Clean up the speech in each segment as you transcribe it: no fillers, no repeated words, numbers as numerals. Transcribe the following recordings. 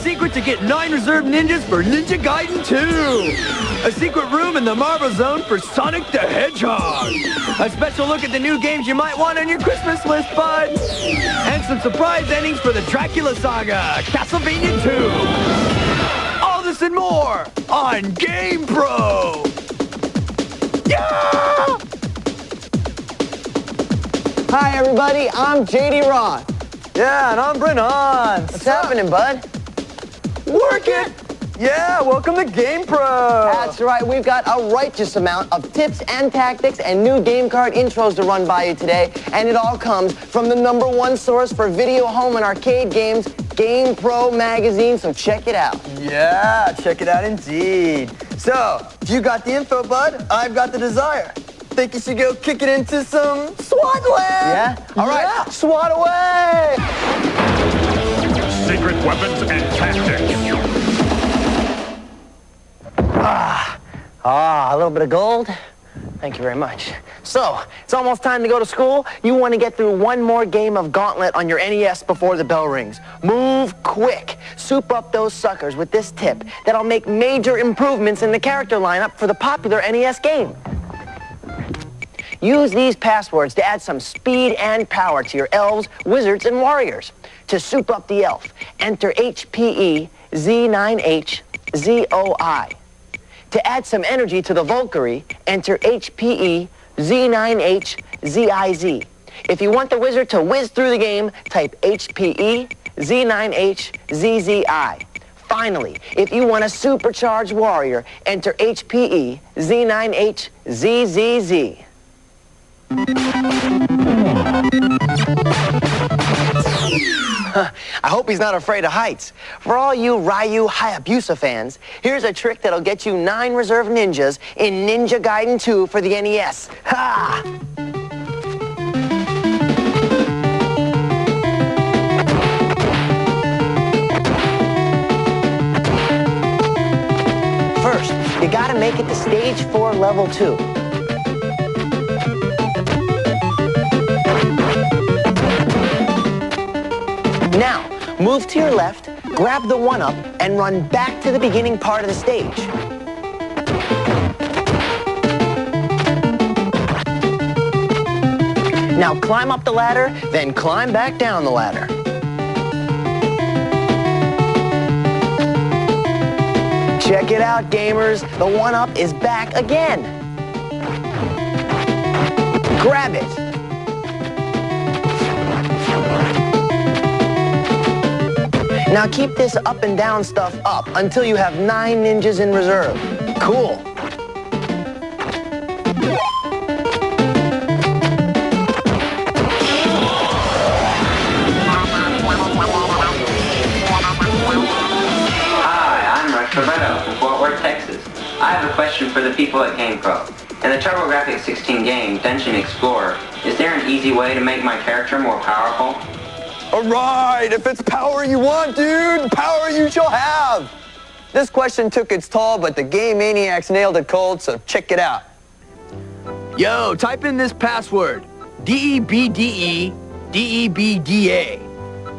secret to get 9 reserved ninjas for Ninja Gaiden 2. A secret room in the Marble Zone for Sonic the Hedgehog. A special look at the new games you might want on your Christmas list, bud. And some surprise endings for the Dracula Saga, Castlevania 2. All this and more on GamePro. Yeah! Hi, everybody. I'm JD Roth. Yeah, and I'm Brennan. What's happening, bud? Work it! Yeah, welcome to GamePro. That's right. We've got a righteous amount of tips and tactics and new game card intros to run by you today. And it all comes from the #1 source for video home and arcade games, GamePro magazine. So check it out. Yeah, check it out indeed. So, if you got the info, bud, I've got the desire. Think you should go kick it into some SWAT land? Yeah? All right, SWAT away! Secret weapons and tactics. A little bit of gold. Thank you very much. So, it's almost time to go to school. You want to get through one more game of Gauntlet on your NES before the bell rings. Move quick. Soup up those suckers with this tip that'll make major improvements in the character lineup for the popular NES game. Use these passwords to add some speed and power to your elves, wizards, and warriors. To soup up the elf, enter HPE Z9H ZOI. To add some energy to the Valkyrie, enter HPE Z9H ZIZ. If you want the wizard to whiz through the game, type HPE Z9H ZZI. Finally, if you want a supercharged warrior, enter HPE Z9H ZZZ. I hope he's not afraid of heights. For all you Ryu Hayabusa fans, here's a trick that'll get you 9 reserve ninjas in Ninja Gaiden 2 for the NES. Ha! First, you gotta make it to stage 4, level 2. Now, move to your left, grab the 1-up, and run back to the beginning part of the stage. Now climb up the ladder, then climb back down the ladder. Check it out, gamers. The 1-up is back again. Grab it. Now keep this up and down stuff up until you have 9 ninjas in reserve. Cool. Hi, I'm Roberto from Fort Worth, Texas. I have a question for the people at GamePro. In the TurboGrafx 16 game, Dungeon Explorer, is there an easy way to make my character more powerful? All right, if it's power you want, dude, power you shall have. This question took its toll, but the game maniacs nailed it cold, so check it out. Yo, type in this password, DEBDE DEBDA.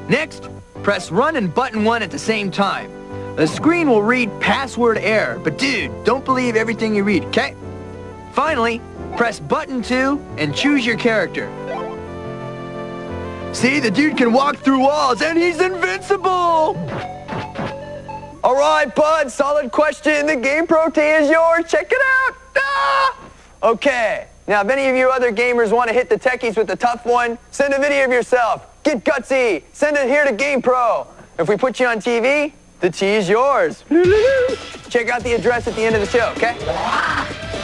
Next, press run and button 1 at the same time. The screen will read password error, but dude, don't believe everything you read, okay? Finally, press button 2 and choose your character. See, the dude can walk through walls and he's invincible! All right, bud, solid question. The GamePro T is yours. Check it out. Ah! Okay, now if any of you other gamers want to hit the techies with the tough one, send a video of yourself. Get gutsy. Send it here to GamePro. If we put you on TV, the T is yours. Check out the address at the end of the show, okay?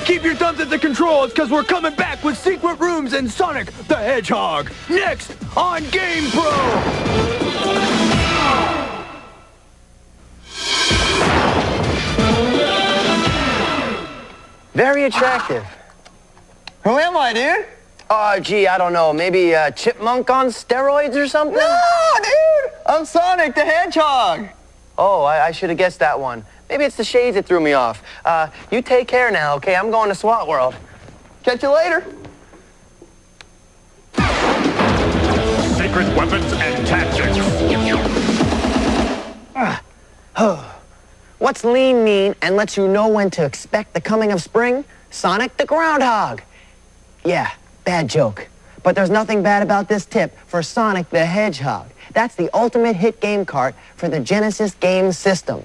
Keep your thumbs at the controls, because we're coming back with secret rooms and Sonic the Hedgehog. Next on GamePro. Very attractive. Who am I, dude? Oh, gee, I don't know. Maybe a chipmunk on steroids or something? No, dude! I'm Sonic the Hedgehog. Oh, I should have guessed that one. Maybe it's the shades that threw me off. You take care now, okay? I'm going to SWAT World. Catch you later. Secret weapons and tactics. What's lean mean and lets you know when to expect the coming of spring? Sonic the Groundhog. Yeah, bad joke. But there's nothing bad about this tip for Sonic the Hedgehog. That's the ultimate hit game cart for the Genesis game system.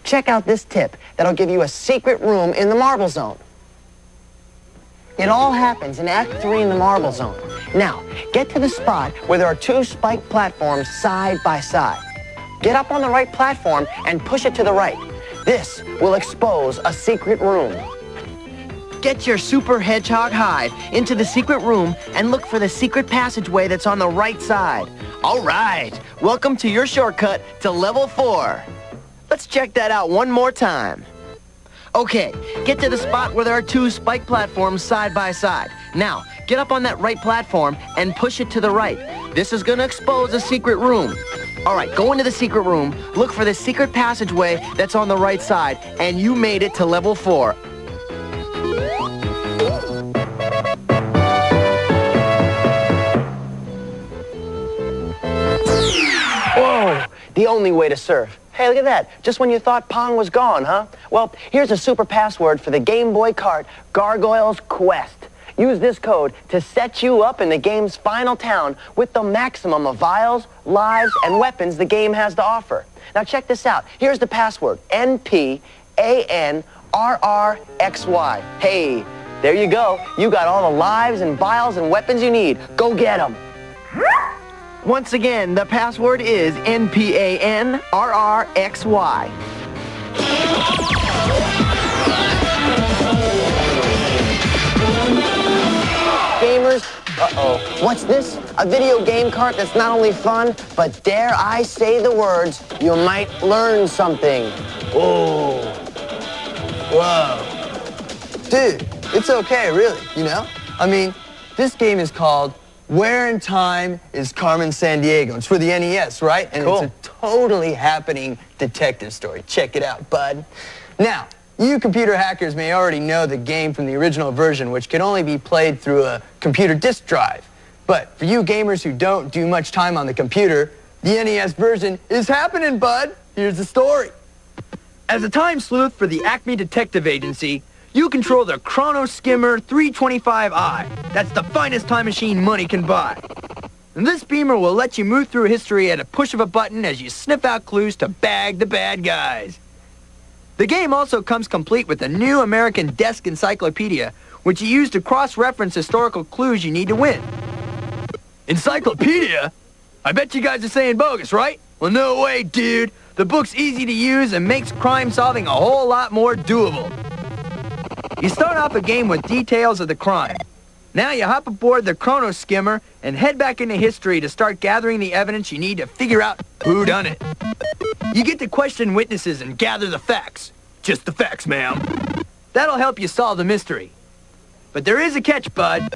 Check out this tip that'll give you a secret room in the Marble Zone. It all happens in Act 3 in the Marble Zone. Now, get to the spot where there are two spiked platforms side by side. Get up on the right platform and push it to the right. This will expose a secret room. Get your Super Hedgehog hide into the secret room and look for the secret passageway that's on the right side. All right, welcome to your shortcut to level 4. Let's check that out one more time. Okay, get to the spot where there are two spiked platforms side by side. Now, get up on that right platform and push it to the right. This is gonna expose a secret room. All right, go into the secret room, look for the secret passageway that's on the right side, and you made it to level 4. Whoa, the only way to surf. Hey, look at that. Just when you thought Pong was gone, huh? Well, here's a super password for the Game Boy cart, Gargoyle's Quest. Use this code to set you up in the game's final town with the maximum of vials, lives, and weapons the game has to offer. Now check this out. Here's the password, NPANRRXY. Hey, there you go. You got all the lives and vials and weapons you need. Go get them. Once again, the password is NPANRRXY. Gamers, what's this? A video game cart that's not only fun, but dare I say the words, you might learn something. Oh, Whoa. Dude, it's okay, really, you know? I mean, this game is called Where in Time is Carmen Sandiego. It's for the NES, right? And Cool. It's a totally happening detective story. Check it out, bud. Now, you computer hackers may already know the game from the original version, which can only be played through a computer disk drive. But for you gamers who don't do much time on the computer, the NES version is happening, bud. Here's the story. As a time sleuth for the Acme Detective Agency, you control the Chrono Skimmer 325i. That's the finest time machine money can buy. And this beamer will let you move through history at a push of a button as you sniff out clues to bag the bad guys. The game also comes complete with a new American Desk Encyclopedia, which you use to cross-reference historical clues you need to win. Encyclopedia? I bet you guys are saying bogus, right? Well, no way, dude. The book's easy to use and makes crime solving a whole lot more doable. You start off a game with details of the crime. Now you hop aboard the Chrono Skimmer and head back into history to start gathering the evidence you need to figure out who done it. You get to question witnesses and gather the facts. Just the facts, ma'am. That'll help you solve the mystery. But there is a catch, bud.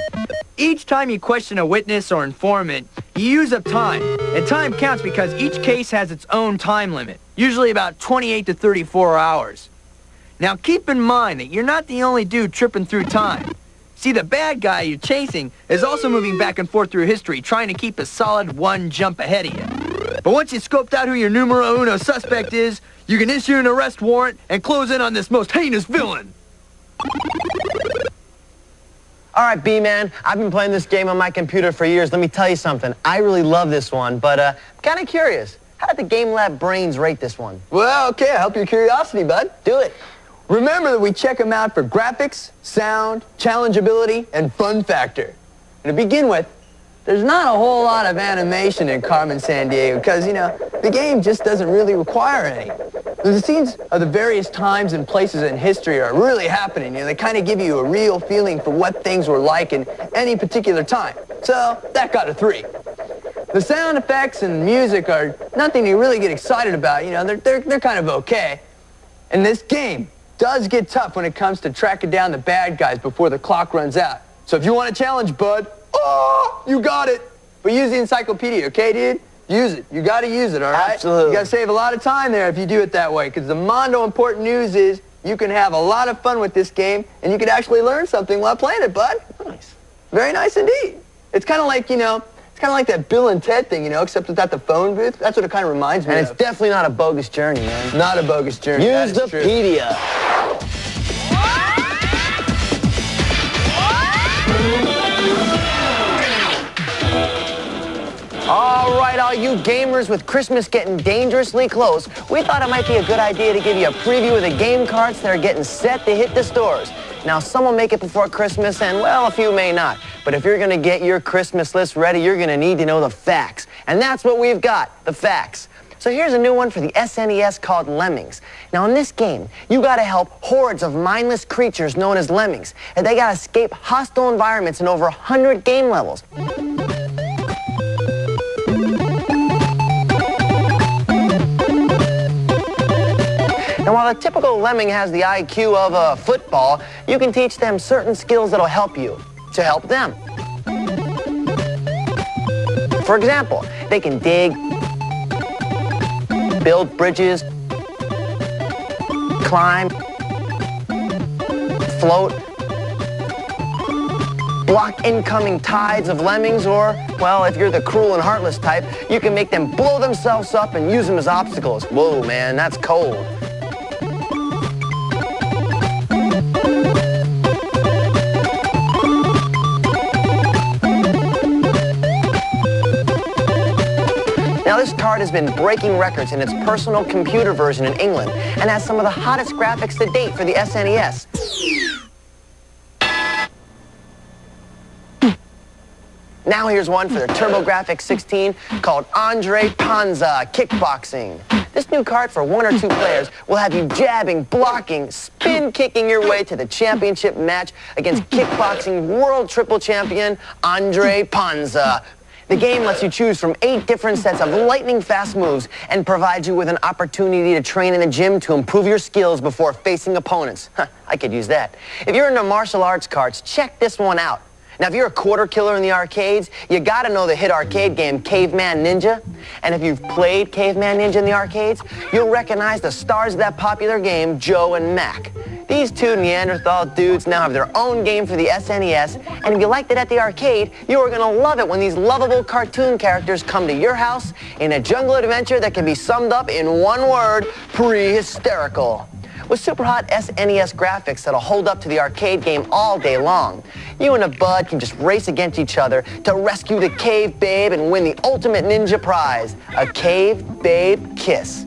Each time you question a witness or informant, you use up time. And time counts because each case has its own time limit, usually about 28 to 34 hours. Now keep in mind that you're not the only dude tripping through time. See, the bad guy you're chasing is also moving back and forth through history, trying to keep a solid one jump ahead of you. But once you've scoped out who your numero uno suspect is, you can issue an arrest warrant and close in on this most heinous villain. All right, B-Man, I've been playing this game on my computer for years. Let me tell you something. I really love this one, but I'm kind of curious. How did the Game Lab brains rate this one? Well, okay, I'll help your curiosity, bud. Do it. Remember that we check them out for graphics, sound, challengeability, and fun factor. And to begin with, there's not a whole lot of animation in Carmen Sandiego because, you know, the game just doesn't really require any. The scenes of the various times and places in history are really happening. You know, they kind of give you a real feeling for what things were like in any particular time. So that got a 3. The sound effects and music are nothing to really get excited about. You know, they're kind of okay. And this game does get tough when it comes to tracking down the bad guys before the clock runs out. So if you want a challenge, bud, oh, you got it. But use the encyclopedia, okay, dude? Use it. You got to use it, all right? Absolutely. You got to save a lot of time there if you do it that way, because the mondo important news is you can have a lot of fun with this game, and you can actually learn something while playing it, bud. Nice. Very nice indeed. It's kind of like, you know, It's kind of like that Bill and Ted thing, you know, except without the phone booth. That's what it kind of reminds me of. And it's definitely not a bogus journey, man. Not a bogus journey. Use the pedia. All right, all you gamers, with Christmas getting dangerously close, we thought it might be a good idea to give you a preview of the game carts that are getting set to hit the stores. Now, some will make it before Christmas, and, well, a few may not. But if you're going to get your Christmas list ready, you're going to need to know the facts. And that's what we've got, the facts. So here's a new one for the SNES called Lemmings. Now, in this game, you got to help hordes of mindless creatures known as lemmings, and they got to escape hostile environments in over 100 game levels. And while the typical lemming has the IQ of a football, you can teach them certain skills that'll help you to help them. For example, they can dig, build bridges, climb, float, block incoming tides of lemmings, or, well, if you're the cruel and heartless type, you can make them blow themselves up and use them as obstacles. Whoa, man, that's cold. Now, this card has been breaking records in its personal computer version in England and has some of the hottest graphics to date for the SNES. Now here's one for the TurboGrafx 16 called Andre Panza Kickboxing. This new card for 1 or 2 players will have you jabbing, blocking, spin kicking your way to the championship match against kickboxing world triple champion Andre Panza. The game lets you choose from 8 different sets of lightning-fast moves and provides you with an opportunity to train in the gym to improve your skills before facing opponents. I could use that. If you're into martial arts cards, check this one out. Now, if you're a quarter killer in the arcades, you gotta know the hit arcade game Caveman Ninja. And if you've played Caveman Ninja in the arcades, you'll recognize the stars of that popular game, Joe and Mac. These 2 Neanderthal dudes now have their own game for the SNES, and if you liked it at the arcade, you are gonna love it when these lovable cartoon characters come to your house in a jungle adventure that can be summed up in one word: pre-hysterical. With super hot SNES graphics that'll hold up to the arcade game all day long, you and a bud can just race against each other to rescue the cave babe and win the ultimate ninja prize, a cave babe kiss.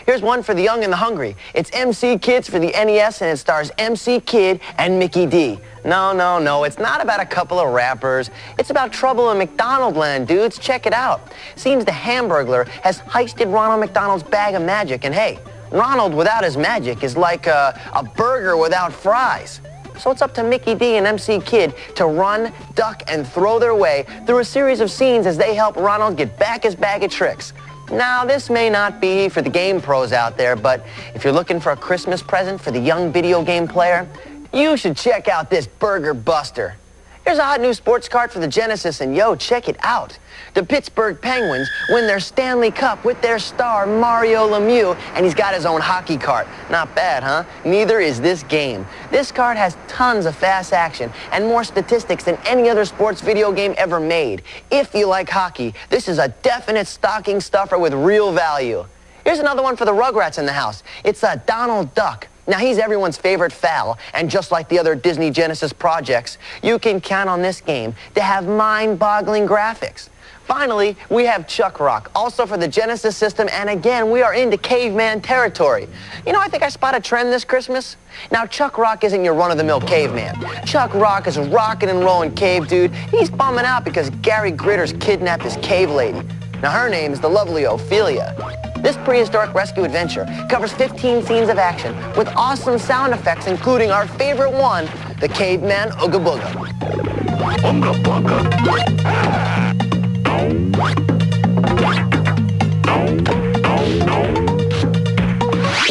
Here's one for the young and the hungry. It's MC Kids for the NES, and it stars MC Kid and Mickey D. No, it's not about a couple of rappers. It's about trouble in McDonaldland, dudes. Check it out. Seems the Hamburglar has heisted Ronald McDonald's bag of magic, and hey, Ronald without his magic is like a burger without fries. So it's up to Mickey D and MC Kid to run, duck, and throw their way through a series of scenes as they help Ronald get back his bag of tricks. Now, this may not be for the game pros out there, but if you're looking for a Christmas present for the young video game player, you should check out this Burger Buster. Here's a hot new sports card for the Genesis, and yo, check it out. The Pittsburgh Penguins win their Stanley Cup with their star Mario Lemieux, and he's got his own hockey card. Not bad, huh? Neither is this game. This card has tons of fast action and more statistics than any other sports video game ever made. If you like hockey, this is a definite stocking stuffer with real value. Here's another one for the Rugrats in the house. It's a Donald Duck. Now, he's everyone's favorite fowl, and just like the other Disney Genesis projects, you can count on this game to have mind-boggling graphics. Finally, we have Chuck Rock, also for the Genesis system, and again, we are into caveman territory. You know, I think I spot a trend this Christmas. Now, Chuck Rock isn't your run-of-the-mill caveman. Chuck Rock is a rockin' and rollin' cave dude. He's bumming out because Gary Gritter's kidnapped his cave lady. Now, her name is the lovely Ophelia. This prehistoric rescue adventure covers 15 scenes of action with awesome sound effects, including our favorite one, the caveman Ooga Booga. Ooga Booga.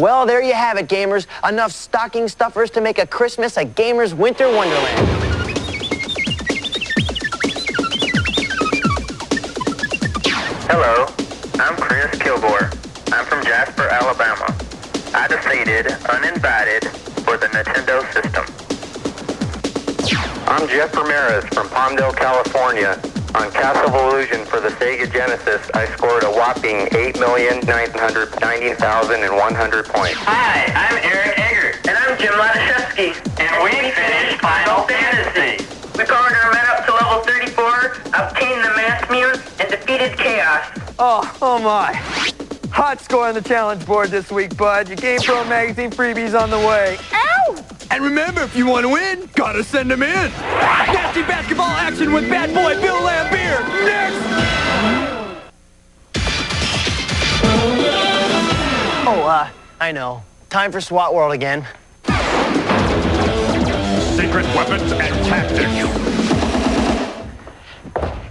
Well, there you have it, gamers. Enough stocking stuffers to make a Christmas a gamer's winter wonderland. Hello, I'm Chris Kilgore. I'm from Jasper, Alabama. I defeated Uninvited for the Nintendo system. I'm Jeff Ramirez from Palmdale, California. On Castle of Illusion for the Sega Genesis, I scored a whopping 8,990,100 points. Hi, I'm Eric Eggert. And I'm Jim Latashevsky. And we finished Final Fantasy. We powered our men up to level 34, obtained the Mass Mute, and defeated Chaos. Oh my. Hot score on the challenge board this week, bud. Your GamePro magazine freebies on the way. Ow! And remember, if you want to win, gotta send them in. Nasty basketball action with bad boy Bill Laimbeer. Next! Oh, I know. Time for SWAT World again. Secret weapons and tactics.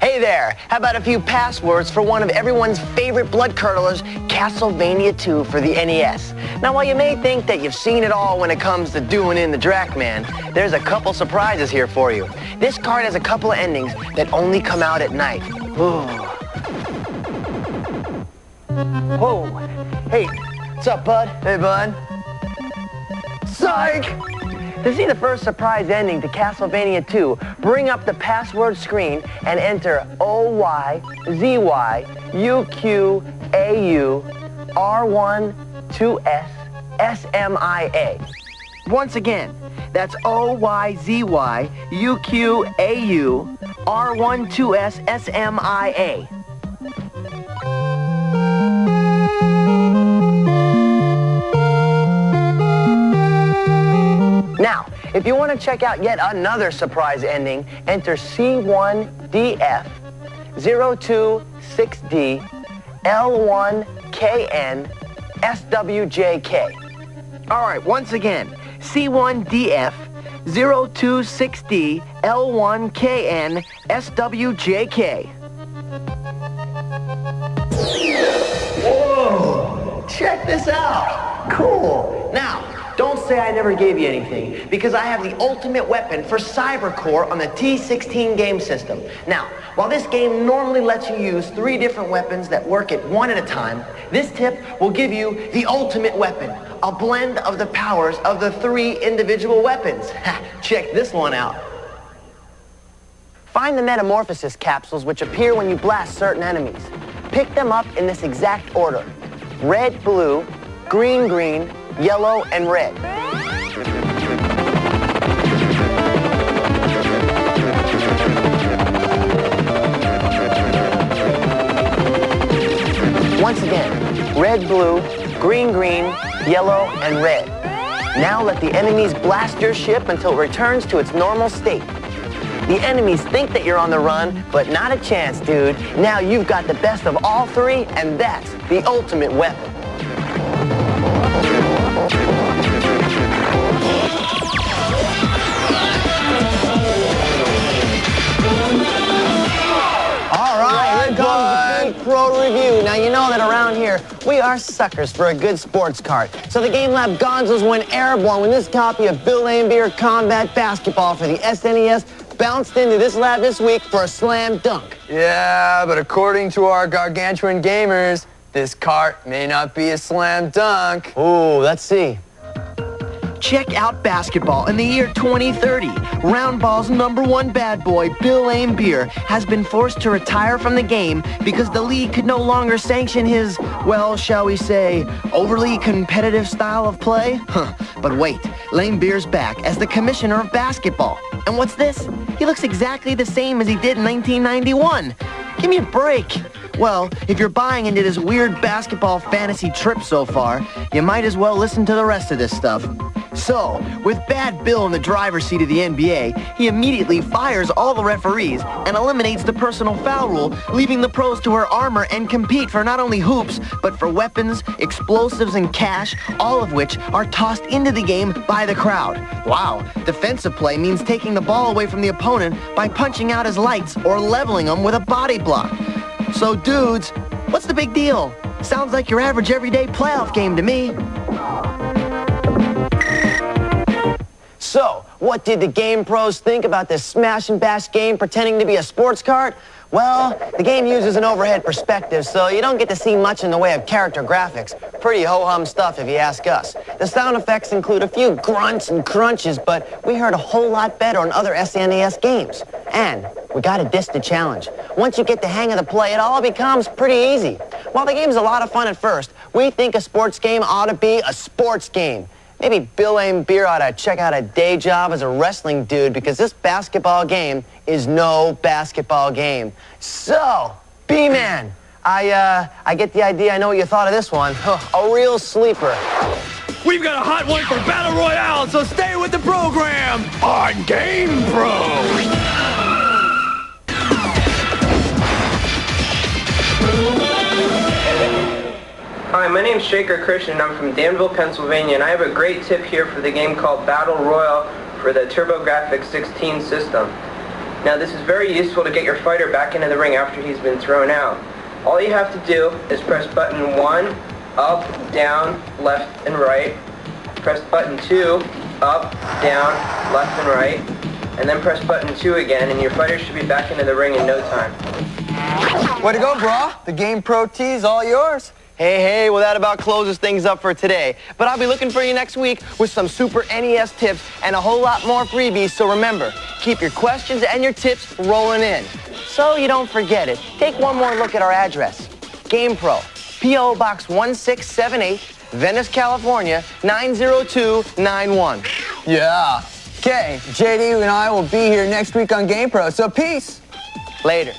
Hey there, how about a few passwords for one of everyone's favorite blood curdlers, Castlevania 2 for the NES. Now, while you may think that you've seen it all when it comes to doing in the Dracman, there's a couple surprises here for you. This card has a couple of endings that only come out at night. Ooh. Whoa. Hey, what's up, bud? Hey, bud. Psych! To see the first surprise ending to Castlevania 2, bring up the password screen and enter OYZYUQAUR12SSMIA. Once again, that's OYZYUQAUR12SSMIA. Now, if you want to check out yet another surprise ending, enter C1DF 026D L1KN SWJK. All right, once again, C1DF 026D L1KN SWJK. Whoa! Check this out! Cool! Now, don't say I never gave you anything, because I have the ultimate weapon for Cybercore on the T16 game system. Now, while this game normally lets you use 3 different weapons that work at one at a time, this tip will give you the ultimate weapon, a blend of the powers of the 3 individual weapons. Check this one out. Find the Metamorphosis capsules which appear when you blast certain enemies. Pick them up in this exact order: red, blue, green, green, yellow, and red. Once again, red, blue, green, green, yellow, and red. Now let the enemies blast your ship until it returns to its normal state. The enemies think that you're on the run, but not a chance, dude. Now you've got the best of all 3, and that's the ultimate weapon. Pro review. Now, you know that around here, we are suckers for a good sports card. So the Game Lab Gonzos went airborne when this copy of Bill Laimbeer Combat Basketball for the SNES bounced into this lab this week for a slam dunk. Yeah, but according to our gargantuan gamers, this cart may not be a slam dunk. Ooh, let's see. Check out basketball in the year 2030. Roundball's #1 bad boy, Bill Laimbeer, has been forced to retire from the game because the league could no longer sanction his, well, shall we say, overly competitive style of play? But wait, Laimbeer's back as the commissioner of basketball. And what's this? He looks exactly the same as he did in 1991. Give me a break. Well, if you're buying into this weird basketball fantasy trip so far, you might as well listen to the rest of this stuff. So, with Bad Bill in the driver's seat of the NBA, he immediately fires all the referees and eliminates the personal foul rule, leaving the pros to wear armor and compete for not only hoops, but for weapons, explosives, and cash, all of which are tossed into the game by the crowd. Wow, defensive play means taking the ball away from the opponent by punching out his lights or leveling them with a body block. So, dudes, what's the big deal? Sounds like your average everyday playoff game to me. So, What did the game pros think about this smash and bash game pretending to be a sports cart? Well, the game uses an overhead perspective, so you don't get to see much in the way of character graphics. Pretty ho-hum stuff, if you ask us. The sound effects include a few grunts and crunches, but we heard a whole lot better on other SNES games. And we gotta dish the challenge. Once you get the hang of the play, it all becomes pretty easy. While the game's a lot of fun at first, we think a sports game ought to be a sports game. Maybe Bill Laimbeer ought to check out a day job as a wrestling dude, because this basketball game is no basketball game. So, B-Man, I get the idea. I know what you thought of this one. A real sleeper. We've got a hot one for Battle Royale, so stay with the program on GamePro. Hi, my name's Shaker Christian, and I'm from Danville, Pennsylvania, and I have a great tip here for the game called Battle Royale for the TurboGrafx 16 system. Now, this is very useful to get your fighter back into the ring after he's been thrown out. All you have to do is press button 1, up, down, left, and right. Press button 2, up, down, left, and right. And then press button 2 again, and your fighter should be back into the ring in no time. Way to go, brah. The GamePro T is all yours. Hey, well, that about closes things up for today. But I'll be looking for you next week with some Super NES tips and a whole lot more freebies. So remember, keep your questions and your tips rolling in. So you don't forget it, take one more look at our address. GamePro, P.O. Box 1678, Venice, California, 90291. Yeah. Okay, JD and I will be here next week on GamePro, so peace. Later.